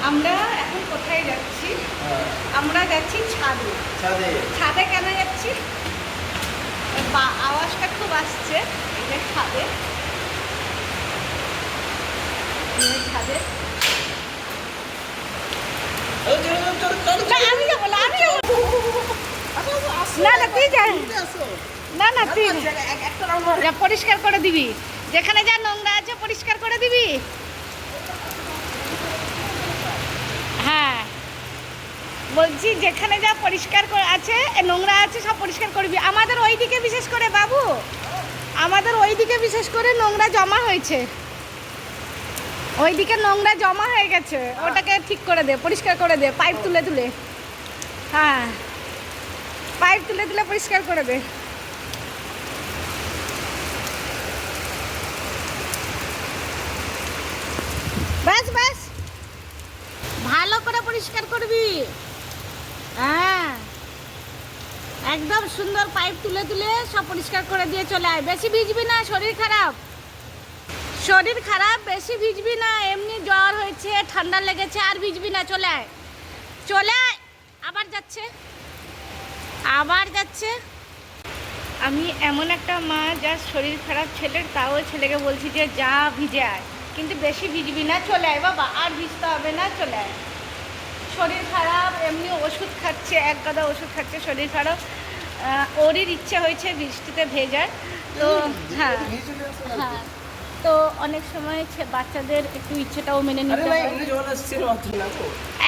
আমরা এখন কোথায় যাচ্ছি? আমরা যাচ্ছি ছাদে। ছাদে কেন যাচ্ছি? আওয়াজটা খুব আসছে। এই যে ছাদে, ছাদে আমি যাবো না, আমি যাবো না, না তুই যা, না না তুই পরিষ্কার করে দিবি, যেখানে যা নোংরা আছে পরিষ্কার করে দিবি। হ্যাঁ বলছি যেখানে যা পরিষ্কার আছে নোংরা আছে সব পরিষ্কার করবি। আমাদের ওইদিকে বিশেষ করে বাবু, আমাদের ওইদিকে বিশেষ করে নোংরা জমা হয়েছে, ওইদিকে নোংরা জমা হয়ে গেছে, ওটাকে ঠিক করে দে, পরিষ্কার করে দে, পাইপ তুলে তুলে। হ্যাঁ পাইপ তুলে তুলে পরিষ্কার করে দে। ব্যাস ব্যাস ভালো করে পরিষ্কার করবি। হ্যাঁ একদম সুন্দর পাইপ তুলে তুলে সব পরিষ্কার করে দিয়ে চলে আয়। বেশি ভিজবি না, শরীর খারাপ, শরীর খারাপ, বেশি ভিজবি না। এমনি জ্বর হয়েছে, ঠান্ডা লেগেছে, আর ভিজবি না, চলে আয়, চলে আয়। আবার যাচ্ছে, আবার যাচ্ছে। আমি এমন একটা মা যার শরীর খারাপ ছেলের, তাও ছেলেকে বলছি যে যা ভিজে আয়, কিন্তু বেশি ভিজবি না, চলে আয় বাবা, আর ভিজতে হবে না, চলে আয়। শরীর খারাপ, এমনি ওষুধ খাচ্ছে, এক গাদা ওষুধ খাচ্ছে, শরীর খারাপ। ওরই ইচ্ছে হয়েছে বৃষ্টিতে ভেজার। তো হ্যাঁ হ্যাঁ, তো অনেক সময় বাচ্চাদের একটু ইচ্ছেটাও মেনে নিতে হয়।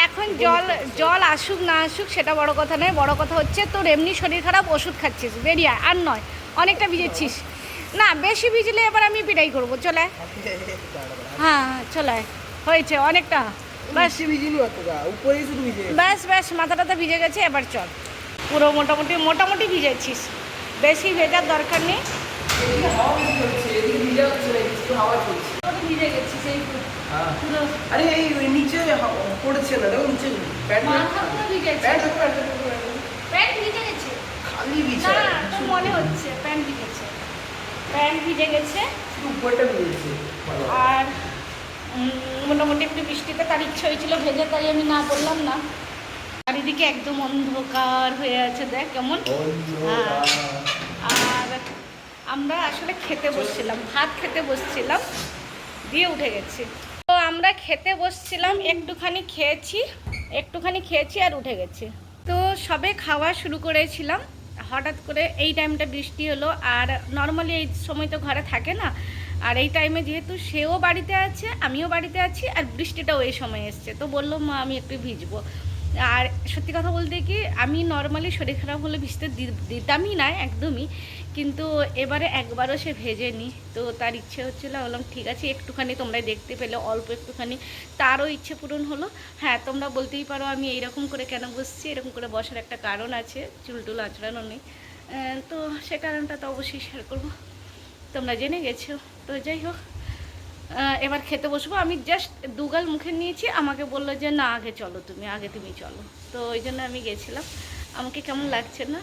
এখন জল জল আসুক না আসুক সেটা বড় কথা নয়, বড় কথা হচ্ছে তোর এমনি শরীর খারাপ, ওষুধ খাচ্ছিস, বেরিয়ে আর নয়, অনেকটা ভিজেছিস না, বেশি ভিজলে এবার আমি পিটাই করবো, চলে। হ্যাঁ চলে, হয়েছে অনেকটা, ব্যাস ব্যাস ব্যাস, মাথাটা তো ভিজে গেছে, এবার চল। পুরো মোটামুটি মোটামুটি ভিজেছিস, বেশি ভেজার দরকার নেই। ভিজে গেছিস এই পুরো, আরে এই নিচে পড়েছে না, দেখো নিচে প্যান্ট ভিজে গেছে, প্যান্ট ভিজে গেছে খালি ভিজে না, তো মনে হচ্ছে প্যান্ট ভিজেছে, প্যান্ট ভিজে গেছে উপরটা ভিজেছে। আর মোটামুটি একটু বৃষ্টিতে তার ইচ্ছে হয়েছিল ভেজে, তাই আমি না বললাম না। চারিদিকে একদম অন্ধকার হয়ে আছে, দেখ কেমন। আর আমরা আসলে খেতে বসছিলাম, ভাত খেতে বসছিলাম, দিয়ে উঠে গেছি। তো আমরা খেতে বসছিলাম, একটুখানি খেয়েছি আর উঠে গেছি। তো সবে খাওয়া শুরু করেছিলাম, হঠাৎ করে এই টাইমটা বৃষ্টি হলো। আর নর্মালি এই সময় তো ঘরে থাকে না, আর এই টাইমে যেহেতু সেও বাড়িতে আছে, আমিও বাড়িতে আছি, আর বৃষ্টিটাও এই সময় এসছে, তো বললো মা আমি একটু ভিজবো। আর সত্যি কথা বলতে কি, আমি নর্মালি শরীর খারাপ হলে ভিজতে দিতামই না একদমই, কিন্তু এবারে একবারও সে ভেজেনি, তো তার ইচ্ছে হচ্ছিলো, বললাম ঠিক আছে একটুখানি, তোমরা দেখতে পেলে অল্প একটুখানি, তারও ইচ্ছে পূরণ হলো। হ্যাঁ তোমরা বলতেই পারো আমি এইরকম করে কেন বসছি, এরকম করে বসার একটা কারণ আছে, চুলটুল আঁচড়ানো নেই, তো সে কারণটা তো অবশ্যই শেয়ার করবো, তোমরা জেনে গেছো। তো যাই হোক, এবার খেতে বসবো। আমি জাস্ট দুগাল মুখে নিয়েছি, আমাকে বললো যে না আগে চলো, আগে তুমি চলো, তো ওই জন্য আমি গেছিলাম। আমাকে কেমন লাগছে না,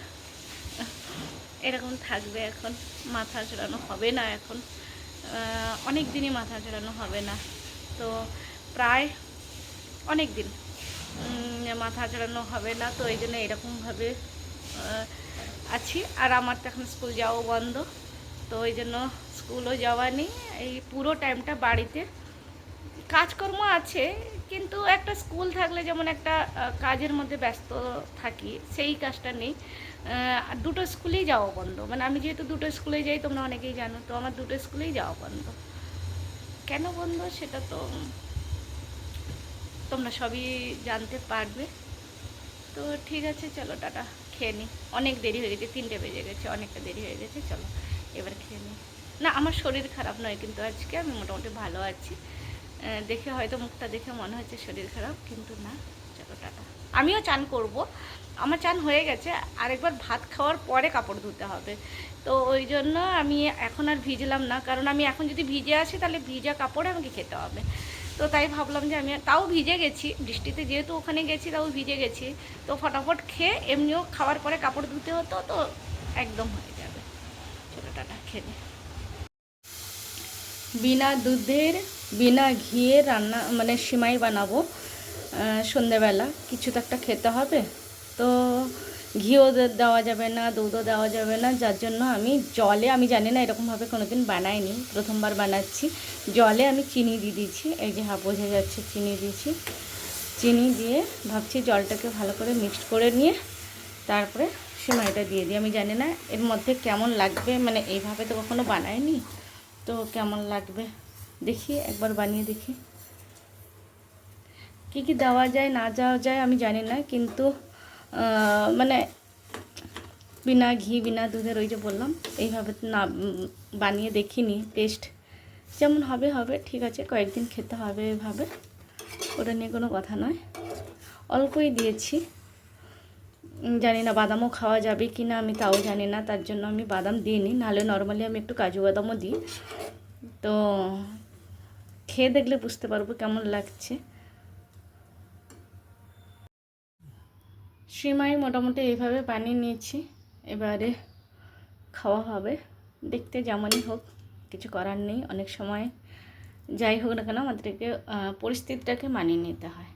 এরকম থাকবে এখন, মাথা চড়ানো হবে না এখন, অনেক দিনই মাথা চড়ানো হবে না, তো প্রায় অনেক দিন মাথা চড়ানো হবে না, তো এই জন্য এরকমভাবে আছি। আর আমার তো এখন স্কুল যাওয়া বন্ধ, তো ওই জন্য স্কুলও যাওয়া নেই, এই পুরো টাইমটা বাড়িতে কাজকর্ম আছে, কিন্তু একটা স্কুল থাকলে যেমন একটা কাজের মধ্যে ব্যস্ত থাকি, সেই কাজটা নেই। দুটো স্কুলেই যাওয়া বন্ধ, মানে আমি যেহেতু দুটো স্কুলে যাই, তোমরা অনেকেই জানো, তো আমার দুটো স্কুলেই যাওয়া বন্ধ। কেন বন্ধ সেটা তো তোমরা সবই জানতে পারবে। তো ঠিক আছে চলো টাটা, খেয়ে নিই, অনেক দেরি হয়ে গেছে, 3টে বেজে গেছে, অনেকটা দেরি হয়ে গেছে, চলো এবার খেয়ে নিই। না আমার শরীর খারাপ নয়, কিন্তু আজকে আমি মোটামুটি ভালো আছি, দেখে হয়তো মুখটা দেখে মনে হচ্ছে শরীর খারাপ, কিন্তু না, চলো টাটা। আমিও চান করব, আমার চান হয়ে গেছে, আরেকবার ভাত খাওয়ার পরে কাপড় ধুতে হবে, তো ওই জন্য আমি এখন আর ভিজলাম না, কারণ আমি এখন যদি ভিজে আসি তাহলে ভিজা কাপড়ে আমাকে খেতে হবে, তো তাই ভাবলাম যে আমি তাও ভিজে গেছি বৃষ্টিতে, যেহেতু ওখানে গেছি তাও ভিজে গেছি, তো ফটাফট খেয়ে এমনিও খাওয়ার পরে কাপড় ধুতে হতো, তো একদম হয়ে যাবে। চলো টাটা, খেয়ে নিই। বিনা দুধের বিনা ঘিয়ে রান্না মানে সিমাই বানাবো, সন্ধেবেলা কিছু তো একটা খেতে হবে, তো ঘিও দেওয়া যাবে না, দুধও দেওয়া যাবে না, যার জন্য আমি জলে, আমি জানি না এরকমভাবে কোনো দিন বানাইনি, প্রথমবার বানাচ্ছি। জলে আমি চিনি দিয়ে দিয়েছি, এই যে বোঝা যাচ্ছে চিনি দিয়েছি। চিনি দিয়ে ভাবছি জলটাকে ভালো করে মিক্সড করে নিয়ে তারপরে সেমাইটা দিয়ে দিই। আমি জানি না এর মধ্যে কেমন লাগবে, মানে এইভাবে তো কখনো বানাইনি, তো কেমন লাগবে দেখি, একবার বানিয়ে দেখি। কী কী দেওয়া যায় না দেওয়া যায় আমি জানি না, কিন্তু মানে বিনা ঘি বিনা দুধের, ওই যে বললাম এইভাবে না বানিয়ে দেখিনি। টেস্ট যেমন হবে হবে, ঠিক আছে, কয়েকদিন খেতে হবে এভাবে, ওটা নিয়ে কোনো কথা নয়। অল্পই দিয়েছি, জানি না বাদামও খাওয়া যাবে কি না, আমি তাও জানি না, তার জন্য আমি বাদাম দিইনি, নাহলে নর্মালি আমি একটু কাজু বাদামও দিই। তো খেয়ে দেখলে বুঝতে পারবো কেমন লাগছে। সিমাই মোটামুটি এইভাবে বানিয়ে নিয়েছি, এবারে খাওয়া হবে। দেখতে যেমনই হোক, কিছু করার নেই, অনেক সময় যাই হোক না কেন আমাদেরকে পরিস্থিতিটাকে মানিয়ে নিতে হয়।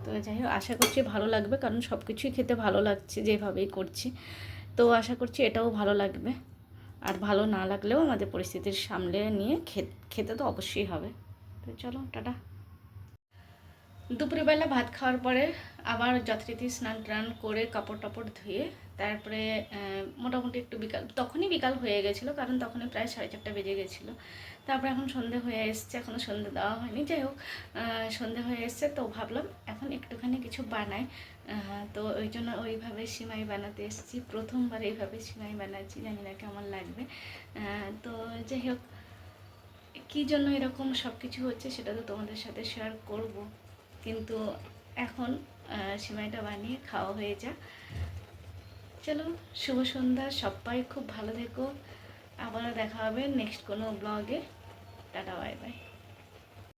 তো যাই হোক, আশা করছি ভালো লাগবে, কারণ সব কিছুই খেতে ভালো লাগছে যেভাবেই করছি, তো আশা করছি এটাও ভালো লাগবে। আর ভালো না লাগলেও আমাদের পরিস্থিতির সামলে নিয়ে খেতে তো অবশ্যই হবে। তো চলো টাটা। দুপুরবেলা ভাত খাওয়ার পরে আবার যথারীতি স্নান টান করে কাপড় টাপড় ধুয়ে তারপরে মোটামুটি একটু বিকাল, তখনই বিকাল হয়ে গেছিলো, কারণ তখনই প্রায় 4:30 বেজে গেছিলো। তারপরে এখন সন্ধে হয়ে এসছে, এখনও সন্ধে দেওয়া হয়নি, যাই হোক সন্ধে হয়ে এসছে, তো ভাবলাম এখন একটুখানি কিছু বানাই। তো ওই জন্য ওইভাবে সিমাই বানাতে এসেছি, প্রথমবার এইভাবে সিমাই বানাচ্ছি, জানি না কেমন লাগবে। তো যাই হোক, কী জন্য এরকম সব কিছু হচ্ছে সেটা তো তোমাদের সাথে শেয়ার করব, কিন্তু এখন সিমাইটা বানিয়ে খাওয়া হয়ে যাক। চলো, শুভ সন্ধ্যা, সবাই খুব ভালো থেকো, আবারও দেখা হবে নেক্সট কোনো ব্লগে। Tata, bye bye.